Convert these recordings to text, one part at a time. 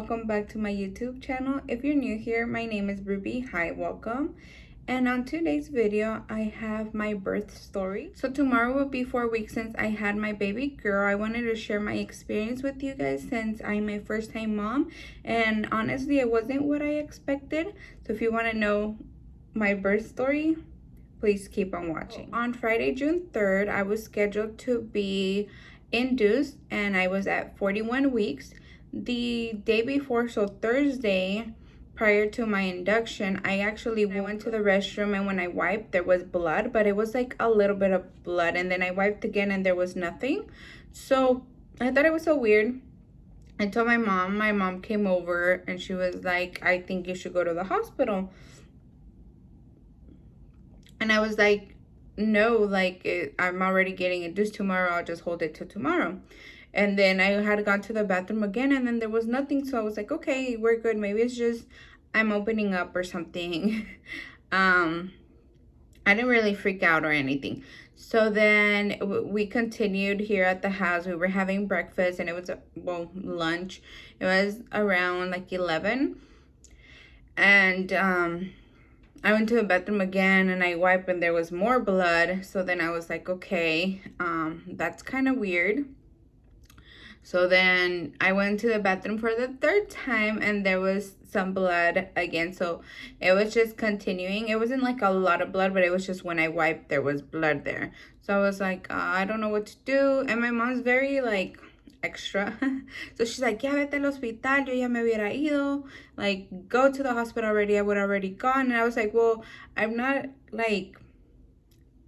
welcome back to my YouTube channel. If you're new here, my name is Ruby. Hi, welcome. And on today's video, I have my birth story. So tomorrow will be 4 weeks since I had my baby girl. I wanted to share my experience with you guys since I'm a first-time mom. And honestly, it wasn't what I expected. So if you want to know my birth story, please keep on watching. On Friday, June 3rd, I was scheduled to be induced and I was at 41 weeks. The day before, so Thursday, prior to my induction, I went to the restroom, and when I wiped, there was blood, but it was like a little bit of blood, and then I wiped again and there was nothing. So I thought it was so weird. I told my mom came over and she was like, I think you should go to the hospital. And I was like, no, like I'm already getting induced tomorrow. I'll just hold it till tomorrow. And then I had gone to the bathroom again and then there was nothing. So I was like, okay, we're good. Maybe it's just I'm opening up or something. I didn't really freak out or anything. So then we continued here at the house. We were having breakfast and it was, lunch. It was around like 11. And I went to the bathroom again and I wiped and there was more blood. So then I was like, okay, that's kind of weird. So then I went to the bathroom for the third time and there was some blood again. So it was just continuing. It wasn't like a lot of blood, but it was just when I wiped, there was blood there. So I was like, I don't know what to do. And my mom's very like extra. So she's like, ya vete al hospital, yo ya me hubiera ido. Like, go to the hospital already. I would already gone. And I was like, well, I'm not like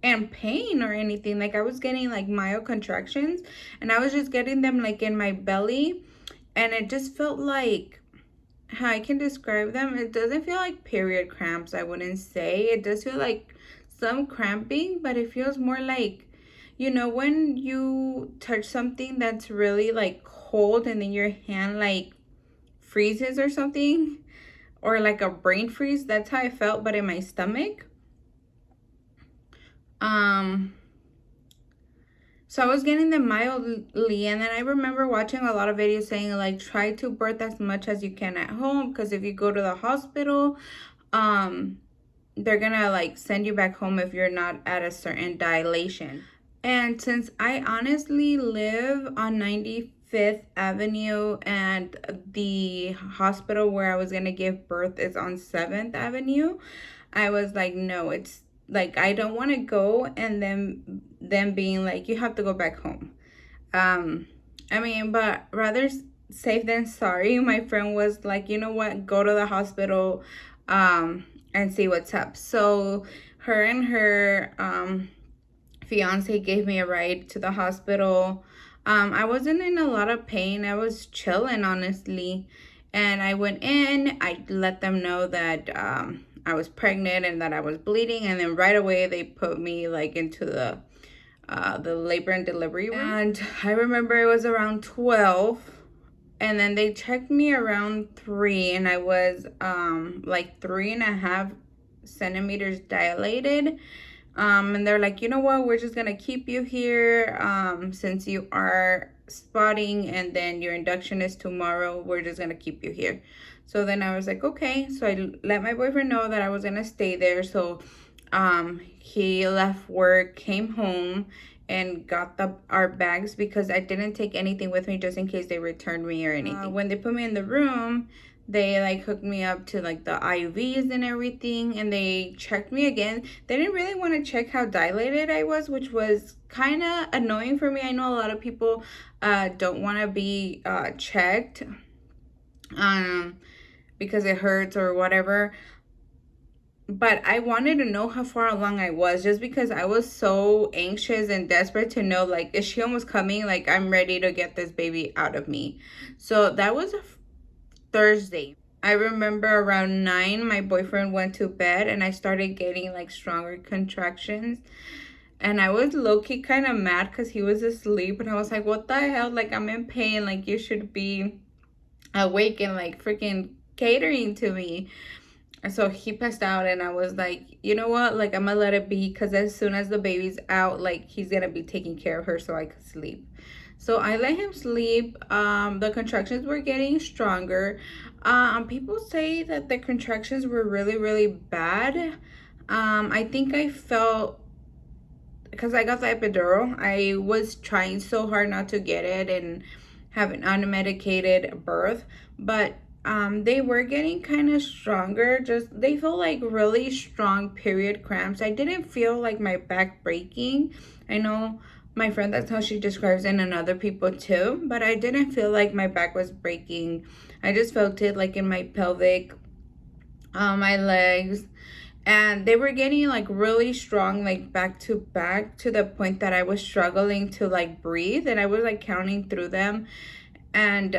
in pain or anything. Like I was getting like mild contractions and I was just getting them like in my belly, and it just felt like, how I can describe them, it doesn't feel like period cramps, I wouldn't say. It does feel like some cramping, but it feels more like, you know, when you touch something that's really like cold and then your hand like freezes or something, or like a brain freeze. That's how I felt, but in my stomach. So I was getting them mildly, and then I remember watching a lot of videos saying like try to birth as much as you can at home, because if you go to the hospital, they're gonna like send you back home if you're not at a certain dilation. And since I honestly live on 95th Avenue and the hospital where I was gonna give birth is on 7th Avenue, I was like, no, it's like I don't want to go and then them being like, you have to go back home. I mean, but rather safe than sorry. My friend was like, you know what, go to the hospital and see what's up. So her and her fiance gave me a ride to the hospital. I wasn't in a lot of pain. I was chilling, honestly. And I went in, I let them know that I was pregnant and that I was bleeding, and then right away they put me like into the labor and delivery room. And I remember it was around 12, and then they checked me around 3, and I was like 3.5 centimeters dilated. And they're like, you know what, we're just gonna keep you here since you are spotting and then your induction is tomorrow. We're just gonna keep you here. So then I was like, okay. So I let my boyfriend know that I was gonna stay there. So he left work, came home, and got our bags, because I didn't take anything with me just in case they returned me or anything. When they put me in the room, they like hooked me up to like the IVs and everything, and they checked me again. They didn't really want to check how dilated I was, which was kind of annoying for me. I know a lot of people don't want to be checked because it hurts or whatever. But I wanted to know how far along I was, just because I was so anxious and desperate to know, like, is she almost coming? Like, I'm ready to get this baby out of me. So that was a Thursday. I remember around 9, my boyfriend went to bed and I started getting like stronger contractions. And I was low-key kind of mad because he was asleep. And I was like, what the hell? Like, I'm in pain. Like, you should be awake and like freaking catering to me. So he passed out, and I was like, you know what, like I'm gonna let it be, because as soon as the baby's out, like he's gonna be taking care of her so I could sleep. So I let him sleep. The contractions were getting stronger. People say that the contractions were really, really bad. I think I felt, because I got the epidural, I was trying so hard not to get it and have an unmedicated birth, but they were getting kind of stronger. Just they felt like really strong period cramps. I didn't feel like my back breaking. I know my friend, that's how she describes it, and other people too, but I didn't feel like my back was breaking. I just felt it like in my pelvic, my legs, and they were getting like really strong, like back to back, to the point that I was struggling to like breathe, and I was like counting through them. And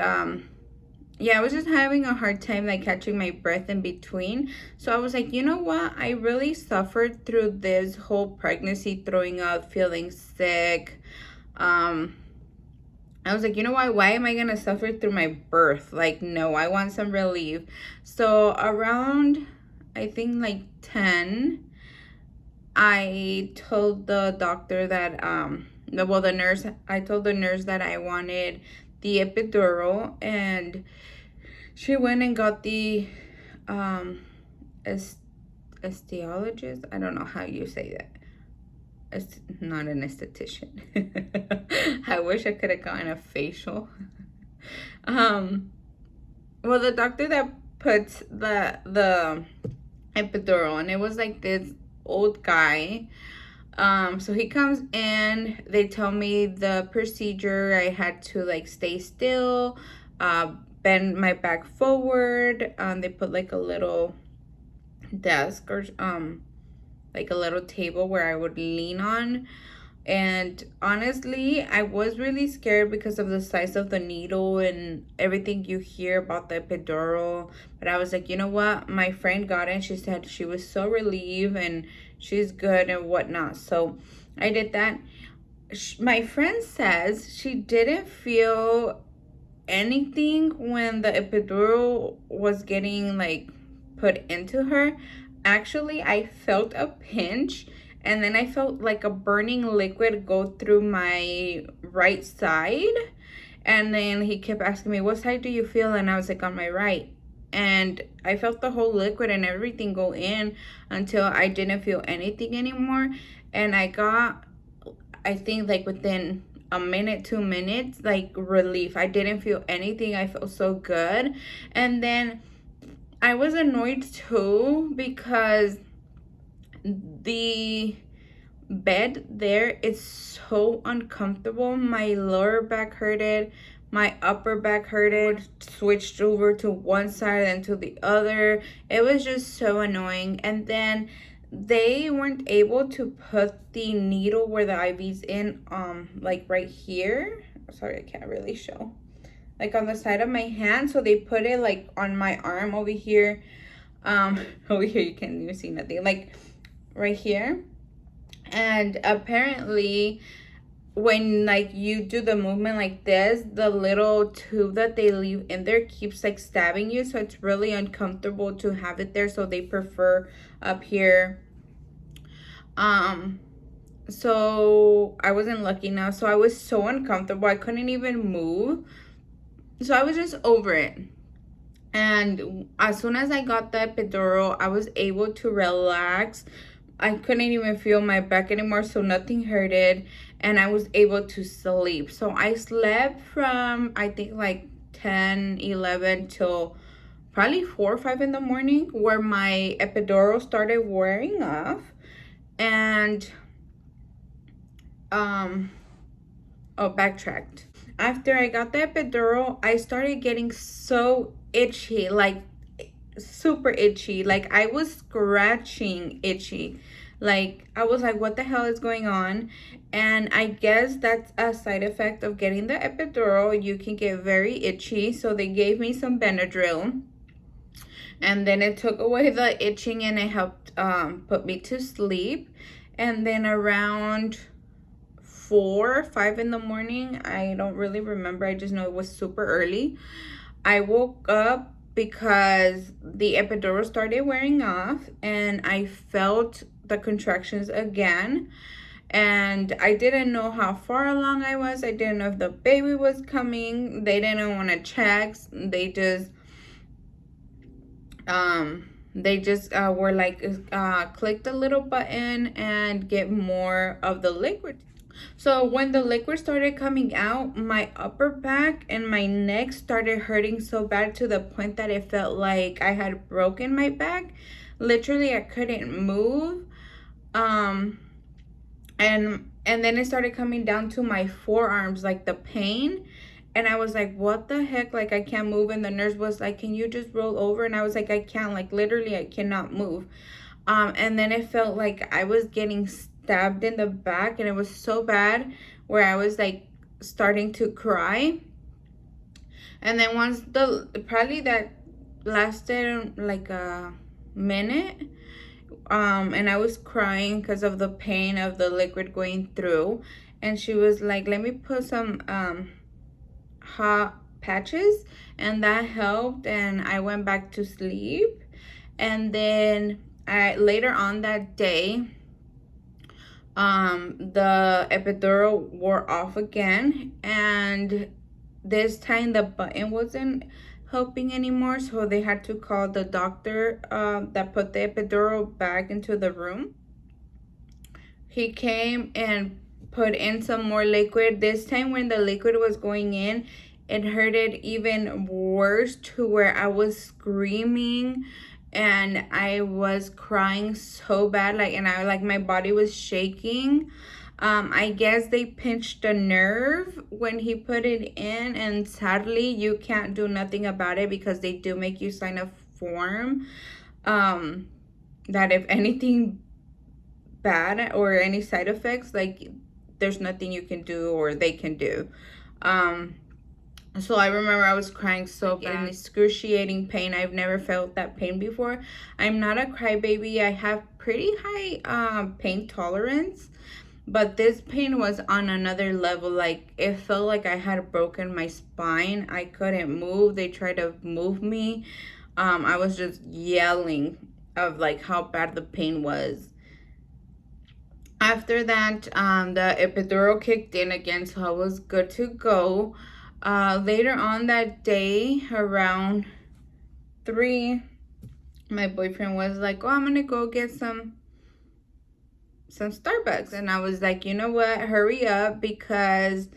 yeah, I was just having a hard time like catching my breath in between. So I was like, you know what, I really suffered through this whole pregnancy, throwing up, feeling sick. I was like, you know what, why am I gonna suffer through my birth? Like, no, I want some relief. So around, I think like 10, I told the doctor that the nurse, I told the nurse that I wanted the epidural, and she went and got the anesthesiologist. I don't know how you say that. It's not an esthetician. I wish I could have gotten a facial. Well, the doctor that puts the epidural, and it was like this old guy. So he comes in, they tell me the procedure. I had to like stay still, bend my back forward. They put like a little desk, or like a little table where I would lean on. And honestly, I was really scared because of the size of the needle and everything you hear about the epidural. But I was like, you know what? My friend got it. She said she was so relieved and she's good and whatnot. So I did that. My friend says she didn't feel anything when the epidural was getting like put into her. Actually, I felt a pinch, and then I felt like a burning liquid go through my right side. And then he kept asking me, what side do you feel? And I was like, on my right. And I felt the whole liquid and everything go in until I didn't feel anything anymore. And I got, I think like within a minute, 2 minutes, like relief. I didn't feel anything. I felt so good. And then I was annoyed too because the bed there is so uncomfortable. My lower back hurted, my upper back hurted, switched over to one side and to the other. It was just so annoying. And then they weren't able to put the needle where the IV's in, like right here. Sorry, I can't really show. Like on the side of my hand. So they put it like on my arm over here. Over here you can't even see nothing. Like right here. And apparently when like you do the movement like this, the little tube that they leave in there keeps like stabbing you. So it's really uncomfortable to have it there. So they prefer up here. So I wasn't lucky now. So I was so uncomfortable. I couldn't even move. So I was just over it. And as soon as I got the epidural, I was able to relax. I couldn't even feel my back anymore, so nothing hurted. And I was able to sleep. So I slept from, I think, like 10, 11 till probably 4 or 5 in the morning, where my epidural started wearing off. And, backtracked. After I got the epidural, I started getting so itchy, like super itchy. Like I was scratching itchy. Like I was like, what the hell is going on? And I guess that's a side effect of getting the epidural. You can get very itchy. So they gave me some Benadryl. And then it took away the itching and it helped put me to sleep. And then around 4 or 5 in the morning, I don't really remember, I just know it was super early, I woke up because the epidural started wearing off and I felt the contractions again. And I didn't know how far along I was. I didn't know if the baby was coming. They didn't want to check. They just were like, click the little button and get more of the liquid. So when the liquid started coming out, my upper back and my neck started hurting so bad to the point that it felt like I had broken my back. Literally, I couldn't move. Um, and then it started coming down to my forearms, like the pain. And I was like, what the heck? Like, I can't move. And the nurse was like, can you just roll over? And I was like, I can't. Like, literally, I cannot move. And then it felt like I was getting stabbed in the back, and it was so bad where I was like starting to cry. And then once probably that lasted like a minute, and I was crying because of the pain of the liquid going through. And she was like, let me put some hot patches, and that helped, and I went back to sleep. And then later on that day, the epidural wore off again, and this time the button wasn't helping anymore, so they had to call the doctor that put the epidural back into the room. He came and put in some more liquid. This time when the liquid was going in, it hurted even worse, to where I was screaming and I was crying so bad, like, and I like my body was shaking. I guess they pinched a nerve when he put it in, and sadly you can't do nothing about it because they do make you sign a form that if anything bad or any side effects, like, there's nothing you can do or they can do. So I remember I was crying so bad, in excruciating pain. I've never felt that pain before. I'm not a crybaby. I have pretty high pain tolerance, but this pain was on another level. Like, it felt like I had broken my spine. I couldn't move. They tried to move me. I was just yelling of like how bad the pain was. After that, the epidural kicked in again, so I was good to go. Later on that day, around 3, my boyfriend was like, oh, I'm gonna go get some Starbucks. And I was like, you know what, hurry up, because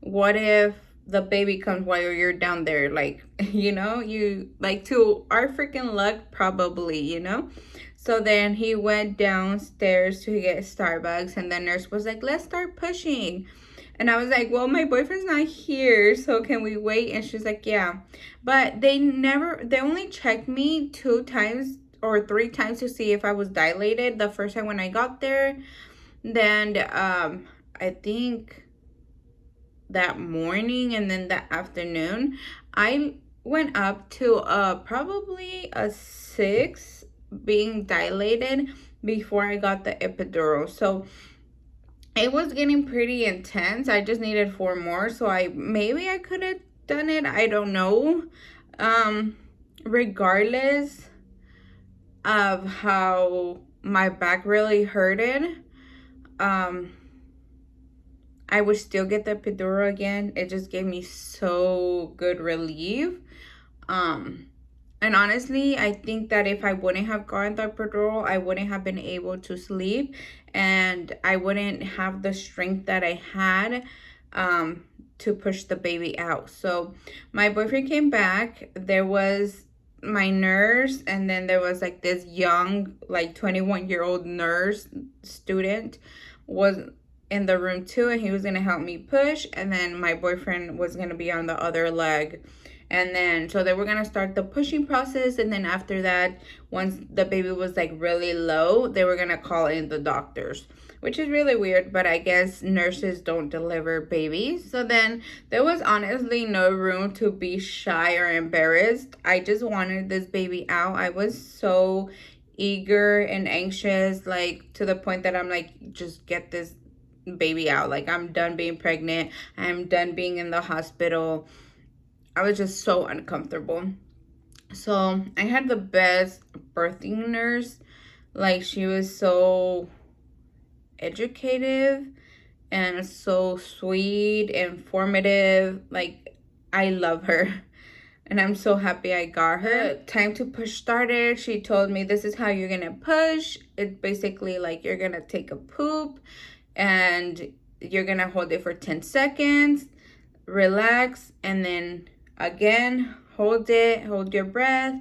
what if the baby comes while you're down there? Like, you like, to our freaking luck, probably, So then he went downstairs to get Starbucks, and the nurse was like, let's start pushing. And I was like, well, my boyfriend's not here, so can we wait? And she's like, yeah. But they only checked me 2 times or 3 times to see if I was dilated. The first time when I got there, then I think that morning, and then that afternoon, I went up to probably a 6 being dilated before I got the epidural. So it was getting pretty intense. I just needed 4 more, so maybe I could have done it. I don't know. Regardless of how my back really hurted, I would still get the epidural again. It just gave me so good relief. And honestly, I think that if I wouldn't have gotten the epidural, I wouldn't have been able to sleep, and I wouldn't have the strength that I had to push the baby out. So my boyfriend came back. There was my nurse, and then there was like this young, like 21-year-old nurse student was in the room too, and he was gonna help me push, and then my boyfriend was gonna be on the other leg. And then, so they were going to start the pushing process. And then after that, once the baby was like really low, they were going to call in the doctors, which is really weird. But I guess nurses don't deliver babies. So then there was honestly no room to be shy or embarrassed. I just wanted this baby out. I was so eager and anxious, like to the point that I'm like, just get this baby out. Like, I'm done being pregnant. I'm done being in the hospital. I was just so uncomfortable. So I had the best birthing nurse. Like, she was so educative and so sweet, informative. Like, I love her. And I'm so happy I got her. Time to push started. She told me this is how you're gonna push. It's basically like you're gonna take a poop and you're gonna hold it for 10 seconds, relax, and then again, hold it, hold your breath,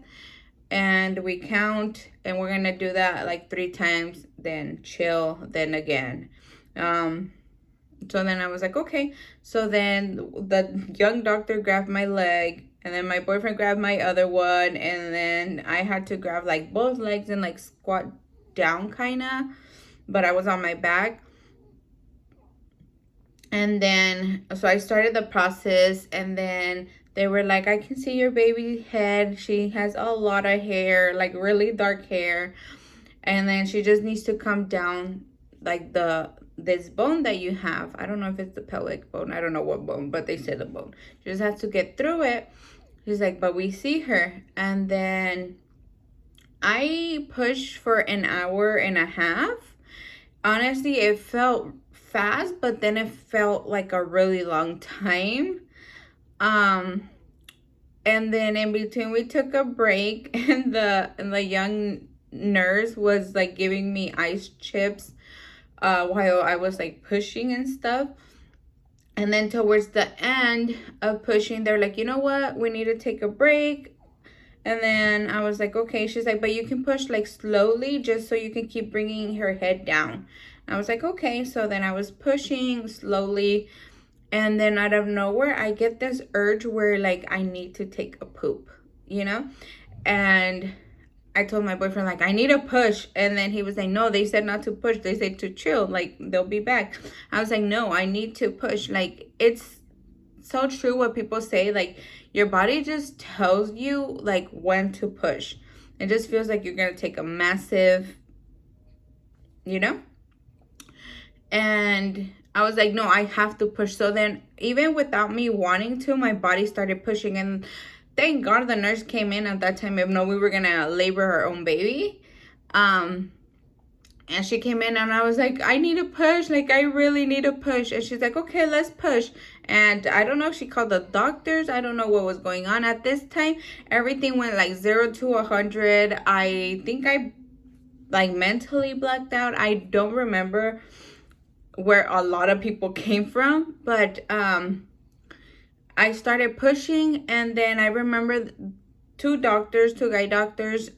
and we count, and we're gonna do that like 3 times, then chill, then again. So then I was like, okay. So then the young doctor grabbed my leg, and then my boyfriend grabbed my other one, and then I had to grab like both legs and like squat down kind of, but I was on my back. And then, so I started the process, and then they were like, I can see your baby head. She has a lot of hair, like really dark hair. And then she just needs to come down like this bone that you have. I don't know if it's the pelvic bone. I don't know what bone, but they said the bone. She just has to get through it. She's like, but we see her. And then I pushed for an hour and a half. Honestly, it felt fast, but then it felt like a really long time. And then in between we took a break, and the young nurse was like giving me ice chips while I was like pushing and stuff. And then towards the end of pushing, they're like, you know what, we need to take a break. And then I was like, okay. She's like, but you can push like slowly just so you can keep bringing her head down. I was like, okay. So then I was pushing slowly, and then out of nowhere I get this urge where like I need to take a poop, you know. And I told my boyfriend, like, I need to push. And then he was like, no, they said not to push. They said to chill. Like, they'll be back. I was like, no, I need to push. Like, it's so true what people say. Like, your body just tells you, like, when to push. It just feels like you're going to take a massive, you know? And I was like, no, I have to push. So then, even without me wanting to, my body started pushing. And thank God the nurse came in at that time. If no, we were gonna labor our own baby. And she came in, and I was like, I need to push. Like, I really need to push. And she's like, okay, let's push. And I don't know if she called the doctors. I don't know what was going on at this time. Everything went like 0 to 100. I think I like mentally blacked out. I don't remember where a lot of people came from, but I started pushing, and then I remember two guy doctors,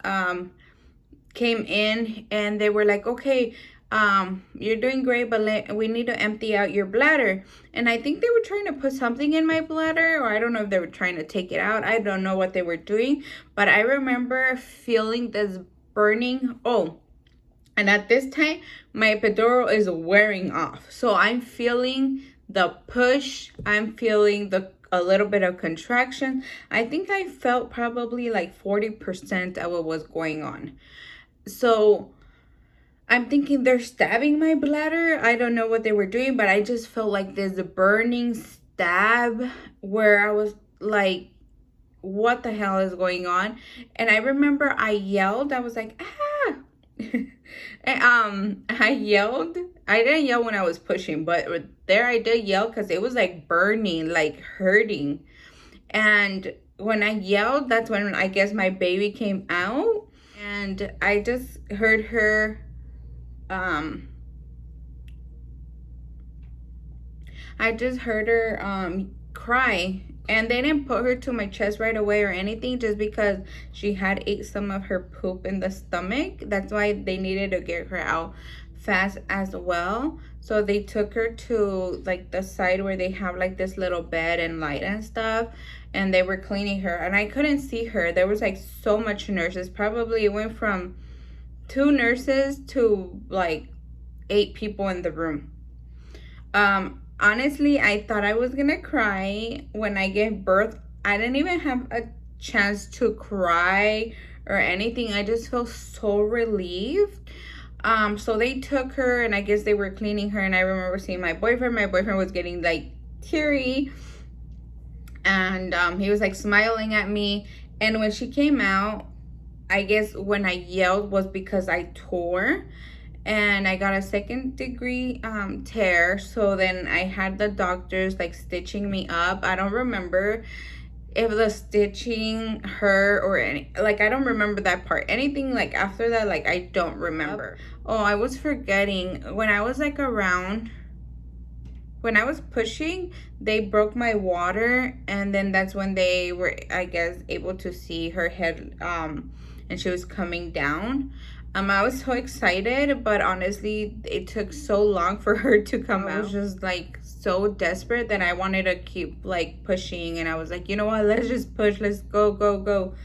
came in, and they were like, okay, you're doing great, but we need to empty out your bladder. And I think they were trying to put something in my bladder, or I don't know if they were trying to take it out. I don't know what they were doing, but I remember feeling this burning. Oh, and at this time, my epidural is wearing off. So I'm feeling the push. I'm feeling a little bit of contraction. I think I felt probably like 40% of what was going on. So I'm thinking they're stabbing my bladder. I don't know what they were doing, but I just felt like this burning stab where I was like, what the hell is going on? And I remember I yelled. I was like, ah. I yelled. I didn't yell when I was pushing, but there I did yell because it was like burning, like hurting. And when I yelled, that's when I guess my baby came out, and I just heard her cry. And they didn't put her to my chest right away or anything, just because she had ate some of her poop in the stomach. That's why they needed to get her out fast as well. So they took her to like the side where they have like this little bed and light and stuff, and they were cleaning her, and I couldn't see her. There was like so much nurses. Probably it went from 2 nurses to like 8 people in the room. Honestly, I thought I was gonna cry when I gave birth. I didn't even have a chance to cry or anything. I just felt so relieved. So they took her, and I guess they were cleaning her, and I remember seeing my boyfriend. My boyfriend was getting like teary, and he was like smiling at me. And when she came out, I guess when I yelled was because I tore. and I got a second degree tear. So then I had the doctors like stitching me up. I don't remember if the stitching hurt or any, like I don't remember that part. Anything like after that, like I don't remember. Oh, I was forgetting, when I was like around, when I was pushing, they broke my water, and then that's when they were, I guess, able to see her head, and she was coming down. I was so excited, but honestly, it took so long for her to come out. I was just like so desperate that I wanted to keep like pushing, and I was like, you know what, let's just push, let's go, go, go.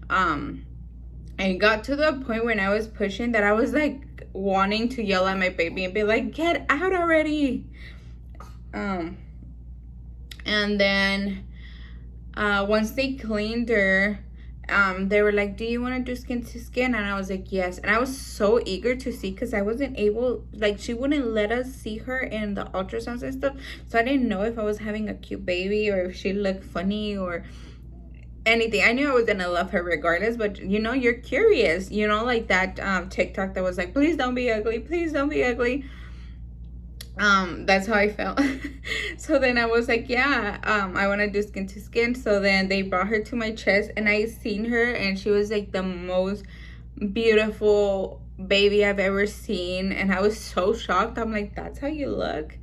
I got to the point when I was pushing that I was like wanting to yell at my baby and be like, get out already. And then once they cleaned her, they were like, do you want to do skin to skin? And I was like, yes. And I was so eager to see, because I wasn't able, like, she wouldn't let us see her in the ultrasounds and stuff, so I didn't know if I was having a cute baby or if she looked funny or anything. I knew I was gonna love her regardless, but you know, you're curious, you know, like that TikTok that was like, please don't be ugly, please don't be ugly. That's how I felt. So then I was like, yeah, I want to do skin to skin. So then they brought her to my chest, and I seen her, and she was like the most beautiful baby I've ever seen, and I was so shocked. I'm like, that's how you look.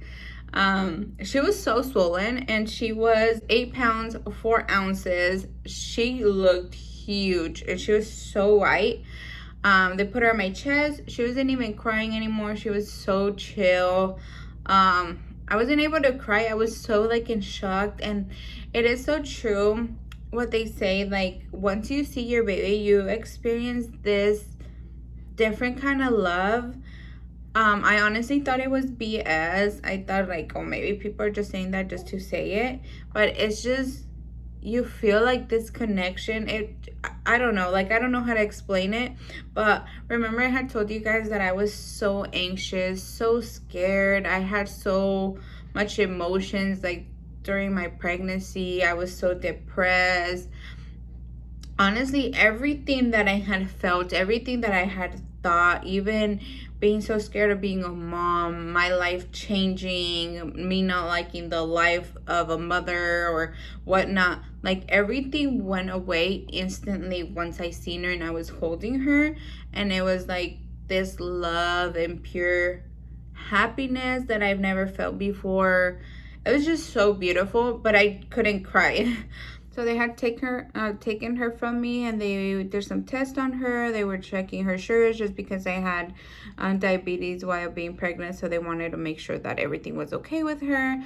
She was so swollen, and she was 8 pounds 4 ounces. She looked huge, and she was so white. They put her on my chest. She wasn't even crying anymore. She was so chill. I wasn't able to cry. I was so like in shock. And it is so true what they say, like once you see your baby, you experience this different kind of love. I honestly thought it was BS. I thought like, oh, maybe people are just saying that just to say it, but it's just, you feel like this connection. I don't know, like I don't know how to explain it. But remember, I had told you guys that I was so anxious, so scared. I had so much emotions like during my pregnancy. I was so depressed. Honestly, everything that I had felt, everything that I had thought, even being so scared of being a mom, my life changing, me not liking the life of a mother or whatnot, like everything went away instantly once I seen her and I was holding her. And it was like this love and pure happiness that I've never felt before. It was just so beautiful, but I couldn't cry. So they had taken her from me, and they did some tests on her. They were checking her sugars just because I had diabetes while being pregnant, so they wanted to make sure that everything was okay with her.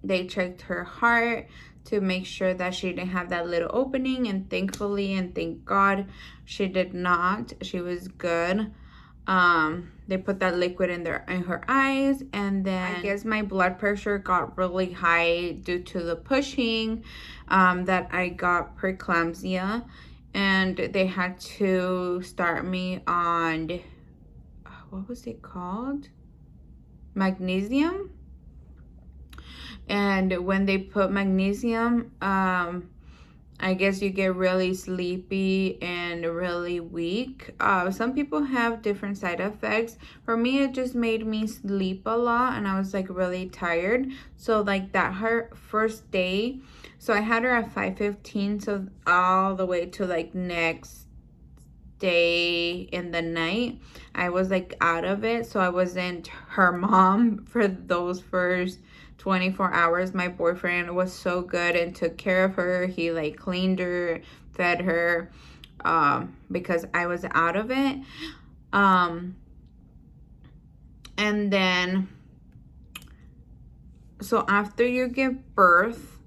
They checked her heart to make sure that she didn't have that little opening, and thankfully and thank God she did not. She was good. They put that liquid in her eyes, and then I guess my blood pressure got really high due to the pushing, that I got preeclampsia, and they had to start me on, what was it called? Magnesium. And when they put magnesium, I guess you get really sleepy and really weak. Some people have different side effects. For me, it just made me sleep a lot, and I was like really tired. So like that her first day, so I had her at 5:15, so all the way to like next day in the night, I was like out of it. So I wasn't her mom for those first 24 hours. My boyfriend was so good and took care of her. He like cleaned her, fed her, because I was out of it. And then, so after you give birth,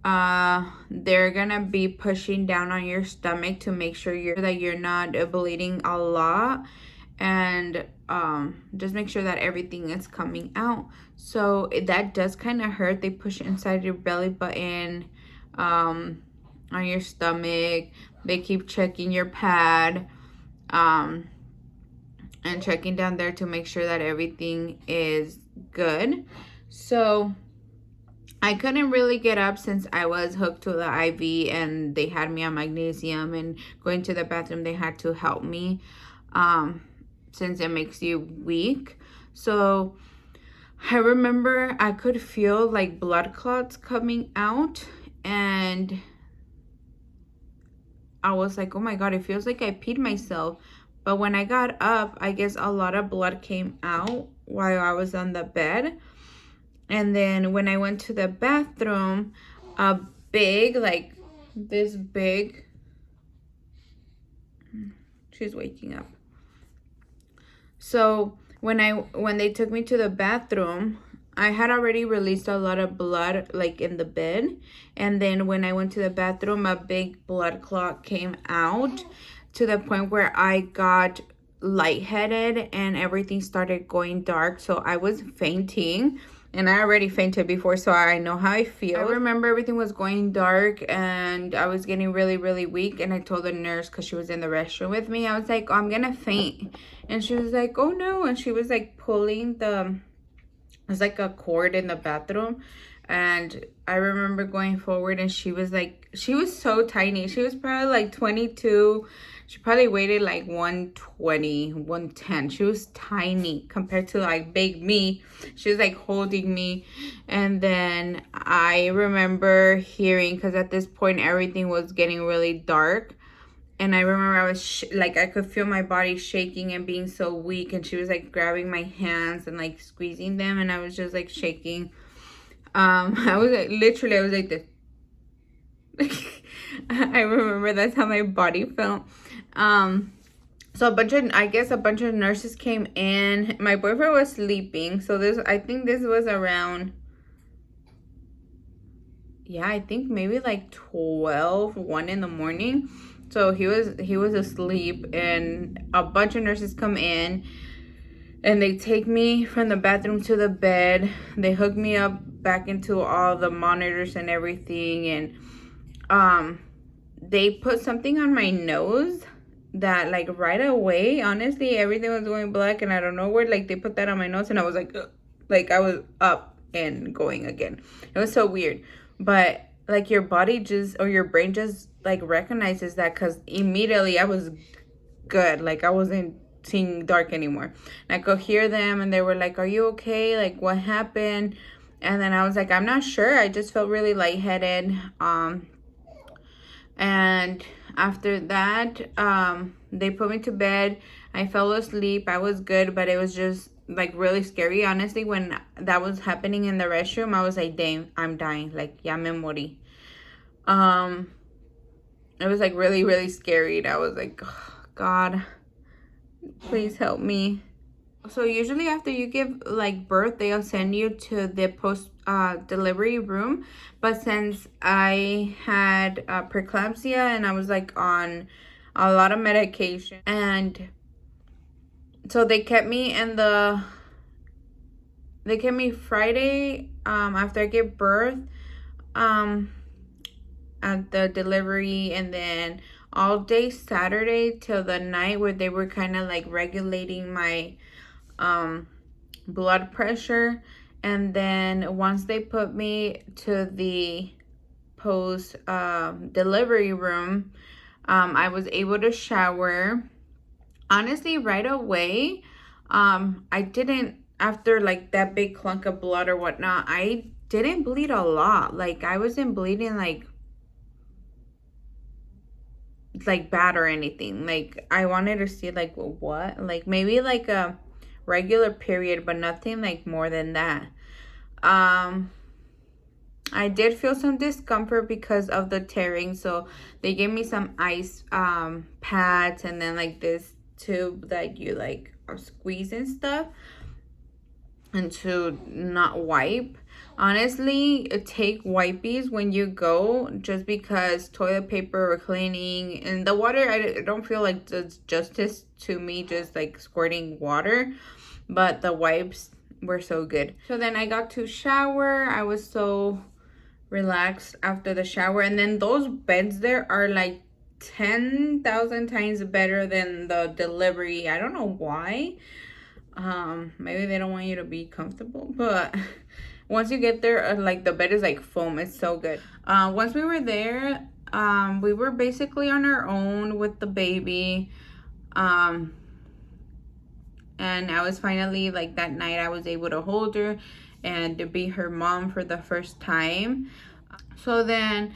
they're gonna be pushing down on your stomach to make sure that you're not bleeding a lot, and just make sure that everything is coming out. So that does kind of hurt. They push inside your belly button, on your stomach. They keep checking your pad, and checking down there to make sure that everything is good. So I couldn't really get up since I was hooked to the IV, and they had me on magnesium, and going to the bathroom, they had to help me. since it makes you weak. So I remember I could feel like blood clots coming out, and I was like, oh my God, it feels like I peed myself. But when I got up, I guess a lot of blood came out while I was on the bed. And then when I went to the bathroom, a big, like this big, she's waking up. So when they took me to the bathroom, I had already released a lot of blood like in the bed. And then when I went to the bathroom, a big blood clot came out to the point where I got lightheaded and everything started going dark. So I was fainting. And I already fainted before, so I know how I feel. I remember everything was going dark and I was getting really, really weak. And I told the nurse, because she was in the restroom with me, I was like, oh, I'm going to faint. And she was like, oh, no. And she was like pulling it's like a cord in the bathroom. And I remember going forward and she was so tiny. She was probably like 22. She probably weighed like 120, 110. She was tiny compared to like big me. She was like holding me. And then I remember hearing, because at this point everything was getting really dark. And I remember I was I could feel my body shaking and being so weak. And she was like grabbing my hands and like squeezing them. And I was just like shaking. I was like, literally, I was like this. I remember that's how my body felt. So I guess a bunch of nurses came in. My boyfriend was sleeping. So I think this was around, I think maybe like 12, 1 in the morning. So he was asleep, and a bunch of nurses come in and they take me from the bathroom to the bed. They hook me up back into all the monitors and everything, and they put something on my nose that like right away, honestly, everything was going black, and I don't know where, like they put that on my nose and I was like, ugh. Like I was up and going again. It was so weird. But like your body just, or your brain just like recognizes that, because immediately I was good. Like I wasn't seeing dark anymore. And I could hear them and they were like, are you okay? Like what happened? And then I was like, I'm not sure. I just felt really lightheaded. And after that, they put me to bed. I fell asleep. I was good, but it was just like really scary. Honestly, when that was happening in the restroom, I was like, dang, I'm dying. Like, ya me morí. It was like really, really scary. And I was like, oh, God, please help me. So usually after you give like birth, they'll send you to the post delivery room. But since I had preeclampsia and I was like on a lot of medication, and so they kept me Friday after I gave birth at the delivery, and then all day Saturday till the night, where they were kind of like regulating my blood pressure. And then once they put me to the post delivery room, I was able to shower. Honestly, right away, I didn't, after like that big clunk of blood or whatnot, I didn't bleed a lot. Like I wasn't bleeding like bad or anything. Like I wanted to see like what, like maybe like a regular period, but nothing like more than that. I did feel some discomfort because of the tearing, so they gave me some ice pads, and then like this tube that you like squeeze and stuff, and to not wipe. Honestly, take wipies when you go, just because toilet paper or cleaning and the water, I don't feel like does justice to me just like squirting water, but the wipes were so good. So then I got to shower. I was so relaxed after the shower, and then those beds there are like 10,000 times better than the delivery. I don't know why. Maybe they don't want you to be comfortable, but once you get there, like the bed is like foam. It's so good. Once we were there, we were basically on our own with the baby. And I was finally, like, that night I was able to hold her and to be her mom for the first time. So then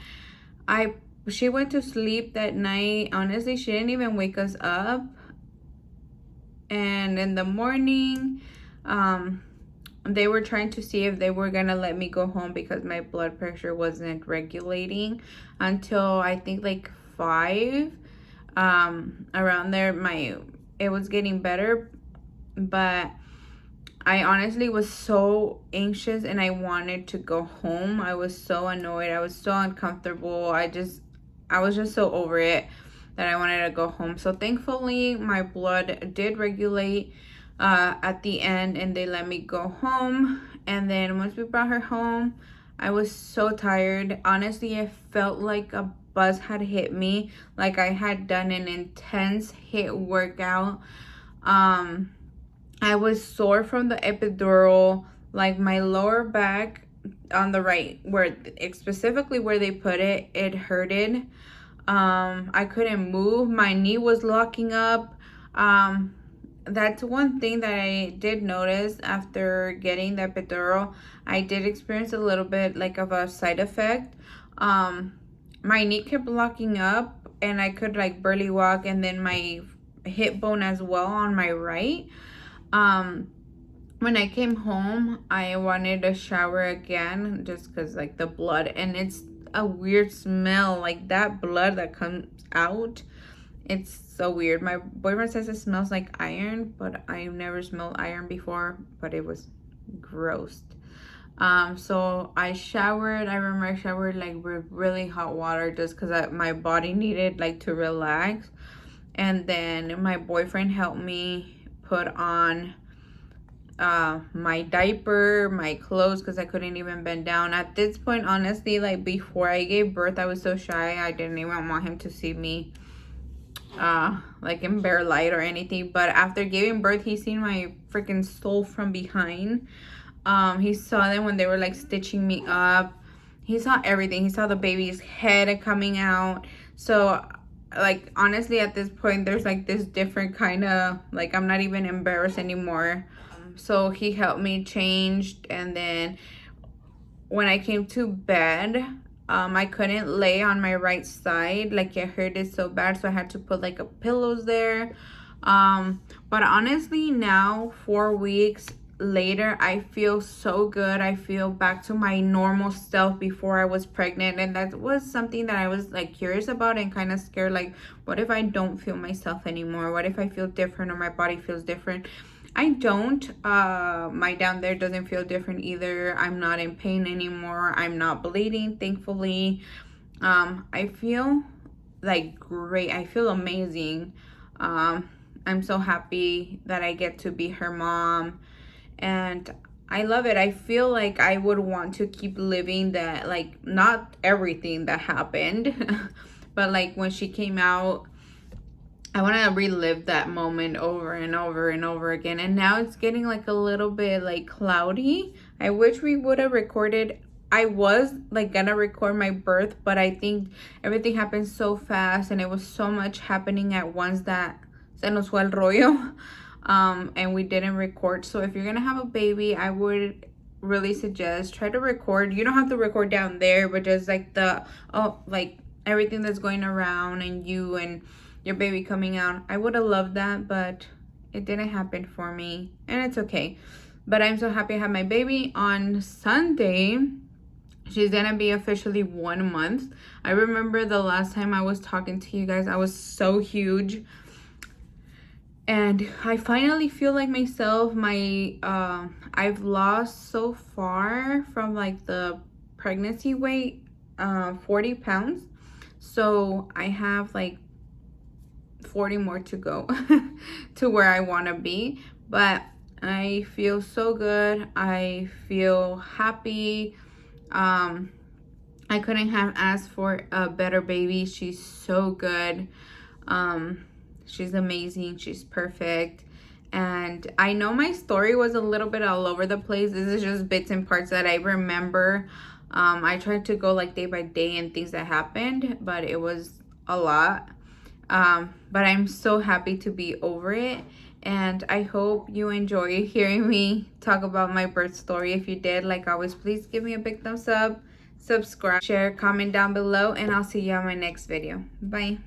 she went to sleep that night. Honestly, she didn't even wake us up. And in the morning, they were trying to see if they were gonna let me go home because my blood pressure wasn't regulating until I think like 5. Around there, it was getting better, but I honestly was so anxious and I wanted to go home. I was so annoyed. I was so uncomfortable. I was just so over it that I wanted to go home. So thankfully, my blood did regulate at the end and they let me go home. And then once we brought her home, I was so tired. Honestly, I felt like a buzz had hit me, like I had done an intense HIIT workout. I was sore from the epidural, like my lower back on the right, where specifically where they put it, it hurted. I couldn't move. My knee was locking up. That's one thing that I did notice after getting the epidural. I did experience a little bit like of a side effect. My knee kept locking up and I could like barely walk, and then my hip bone as well on my right. When I came home, I wanted to shower again just because like the blood, and it's a weird smell, like that blood that comes out. It's so weird. My boyfriend says it smells like iron, but I've never smelled iron before, but it was gross. So I showered. I remember I showered like with really hot water just because my body needed like to relax. And then my boyfriend helped me put on my diaper, my clothes, because I couldn't even bend down. At this point, honestly, like before I gave birth, I was so shy. I didn't even want him to see me like in bare light or anything. But after giving birth, he seen my freaking soul from behind. He saw them when they were like stitching me up. He saw everything. He saw the baby's head coming out. So like honestly at this point there's like this different kind of like I'm not even embarrassed anymore. So he helped me change, and then when I came to bed, I couldn't lay on my right side, like it hurted so bad, so I had to put like a pillows there. But honestly now 4 weeks later, I feel so good. I feel back to my normal self before I was pregnant, and that was something that I was like curious about and kind of scared, like what if I don't feel myself anymore? What if I feel different or my body feels different? I don't. My down there doesn't feel different either. I'm not in pain anymore. I'm not bleeding, thankfully. I feel like great. I feel amazing. I'm so happy that I get to be her mom, and I love it. I feel like I would want to keep living that, like not everything that happened, but like when she came out, I want to relive that moment over and over and over again. And now it's getting like a little bit like cloudy. I wish we would have recorded. I was like gonna record my birth, but I think everything happened so fast and it was so much happening at once that se nos fue el rollo. And we didn't record. So if you're gonna have a baby, I would really suggest try to record. You don't have to record down there, but just like like everything that's going around and you and your baby coming out. I would have loved that, but it didn't happen for me, and it's okay. But I'm so happy I have my baby. On Sunday, she's gonna be officially 1 month. I remember the last time I was talking to you guys, I was so huge, and I finally feel like myself. I've lost so far from like the pregnancy weight, 40 pounds. So I have like 40 more to go to where I want to be, but I feel so good. I feel happy. I couldn't have asked for a better baby. She's so good. She's amazing. She's perfect. And I know my story was a little bit all over the place. This is just bits and parts that I remember. I tried to go like day by day and things that happened, but it was a lot. But I'm so happy to be over it. And I hope you enjoy hearing me talk about my birth story. If you did, like always, please give me a big thumbs up, subscribe, share, comment down below, and I'll see you on my next video. Bye.